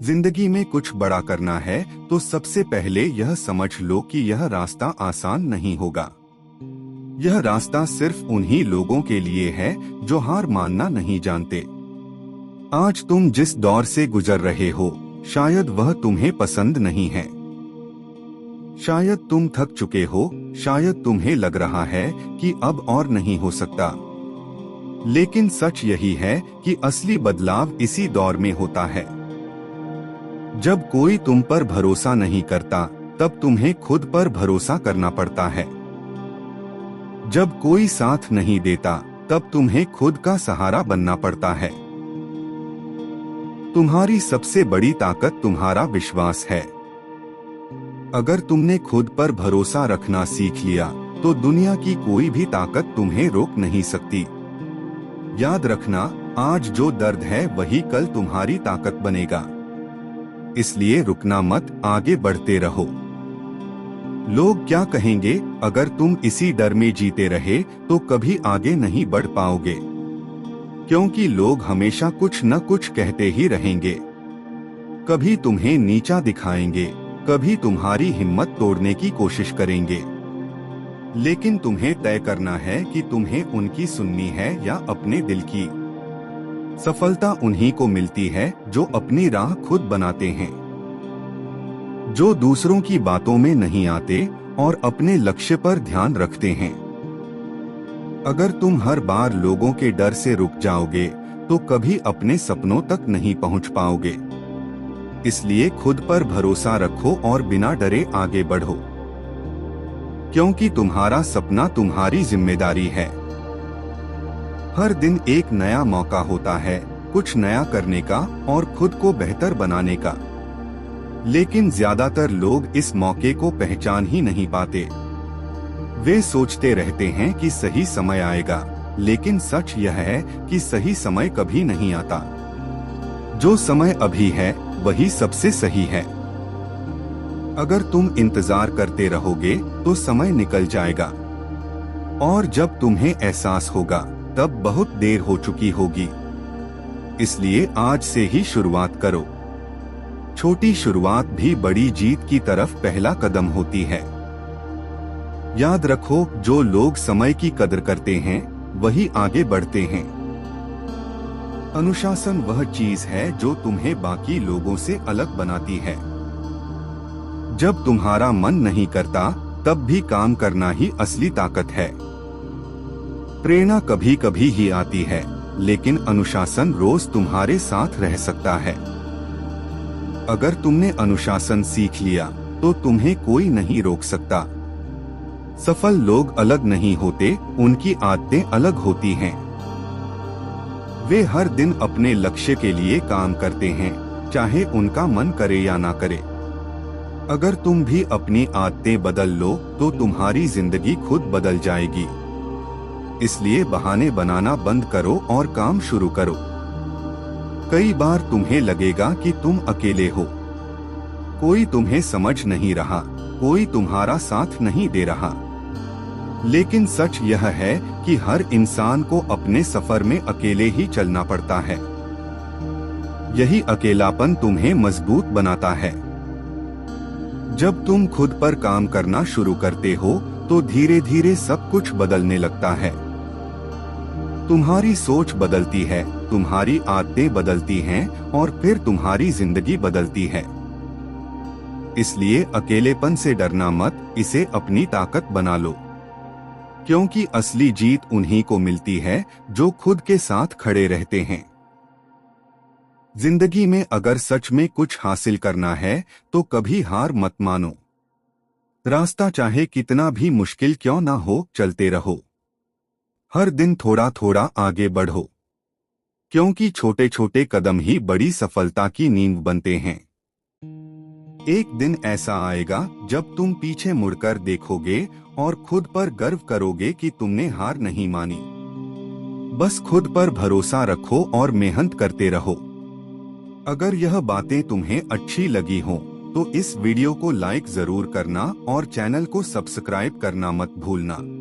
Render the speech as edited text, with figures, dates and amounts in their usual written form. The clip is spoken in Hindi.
जिंदगी में कुछ बड़ा करना है तो सबसे पहले यह समझ लो कि यह रास्ता आसान नहीं होगा। यह रास्ता सिर्फ उन्हीं लोगों के लिए है जो हार मानना नहीं जानते। आज तुम जिस दौर से गुजर रहे हो, शायद वह तुम्हें पसंद नहीं है। शायद तुम थक चुके हो, शायद तुम्हें लग रहा है कि अब और नहीं हो सकता। लेकिन सच यही है कि असली बदलाव इसी दौर में होता है। जब कोई तुम पर भरोसा नहीं करता, तब तुम्हें खुद पर भरोसा करना पड़ता है। जब कोई साथ नहीं देता, तब तुम्हें खुद का सहारा बनना पड़ता है। तुम्हारी सबसे बड़ी ताकत तुम्हारा विश्वास है। अगर तुमने खुद पर भरोसा रखना सीख लिया, तो दुनिया की कोई भी ताकत तुम्हें रोक नहीं सकती। याद रखना, आज जो दर्द है वही कल तुम्हारी ताकत बनेगा। इसलिए रुकना मत, आगे बढ़ते रहो। लोग क्या कहेंगे, अगर तुम इसी डर में जीते रहे तो कभी आगे नहीं बढ़ पाओगे। क्योंकि लोग हमेशा कुछ न कुछ कहते ही रहेंगे। कभी तुम्हें नीचा दिखाएंगे, कभी तुम्हारी हिम्मत तोड़ने की कोशिश करेंगे। लेकिन तुम्हें तय करना है कि तुम्हें उनकी सुननी है या अपने दिल की। सफलता उन्हीं को मिलती है जो अपनी राह खुद बनाते हैं, जो दूसरों की बातों में नहीं आते और अपने लक्ष्य पर ध्यान रखते हैं। अगर तुम हर बार लोगों के डर से रुक जाओगे, तो कभी अपने सपनों तक नहीं पहुंच पाओगे। इसलिए खुद पर भरोसा रखो और बिना डरे आगे बढ़ो। क्योंकि तुम्हारा सपना तुम्हारी जिम्मेदारी है। हर दिन एक नया मौका होता है, कुछ नया करने का और खुद को बेहतर बनाने का। लेकिन ज्यादातर लोग इस मौके को पहचान ही नहीं पाते। वे सोचते रहते हैं कि सही समय आएगा, लेकिन सच यह है कि सही समय कभी नहीं आता। जो समय अभी है वही सबसे सही है। अगर तुम इंतजार करते रहोगे तो समय निकल जाएगा, और जब तुम्हें एहसास होगा तब बहुत देर हो चुकी होगी। इसलिए आज से ही शुरुआत करो। छोटी शुरुआत भी बड़ी जीत की तरफ पहला कदम होती है। याद रखो, जो लोग समय की कदर करते हैं वही आगे बढ़ते हैं। अनुशासन वह चीज है जो तुम्हें बाकी लोगों से अलग बनाती है। जब तुम्हारा मन नहीं करता, तब भी काम करना ही असली ताकत है। प्रेरणा कभी कभी ही आती है, लेकिन अनुशासन रोज तुम्हारे साथ रह सकता है। अगर तुमने अनुशासन सीख लिया, तो तुम्हें कोई नहीं रोक सकता। सफल लोग अलग नहीं होते, उनकी आदतें अलग होती हैं। वे हर दिन अपने लक्ष्य के लिए काम करते हैं, चाहे उनका मन करे या ना करे। अगर तुम भी अपनी आदतें बदल लो, तो तुम्हारी जिंदगी खुद बदल जाएगी। इसलिए बहाने बनाना बंद करो और काम शुरू करो। कई बार तुम्हें लगेगा कि तुम अकेले हो, कोई तुम्हें समझ नहीं रहा, कोई तुम्हारा साथ नहीं दे रहा। लेकिन सच यह है कि हर इंसान को अपने सफर में अकेले ही चलना पड़ता है। यही अकेलापन तुम्हें मजबूत बनाता है। जब तुम खुद पर काम करना शुरू करते हो, तो धीरे धीरे सब कुछ बदलने लगता है। तुम्हारी सोच बदलती है, तुम्हारी आदतें बदलती हैं और फिर तुम्हारी जिंदगी बदलती है। इसलिए अकेलेपन से डरना मत, इसे अपनी ताकत बना लो। क्योंकि असली जीत उन्हीं को मिलती है जो खुद के साथ खड़े रहते हैं। जिंदगी में अगर सच में कुछ हासिल करना है, तो कभी हार मत मानो। रास्ता चाहे कितना भी मुश्किल क्यों ना हो, चलते रहो। हर दिन थोड़ा थोड़ा आगे बढ़ो, क्योंकि छोटे छोटे कदम ही बड़ी सफलता की नींव बनते हैं। एक दिन ऐसा आएगा जब तुम पीछे मुड़कर देखोगे और खुद पर गर्व करोगे कि तुमने हार नहीं मानी। बस खुद पर भरोसा रखो और मेहनत करते रहो। अगर यह बातें तुम्हें अच्छी लगी हो, तो इस वीडियो को लाइक जरूर करना और चैनल को सब्सक्राइब करना मत भूलना।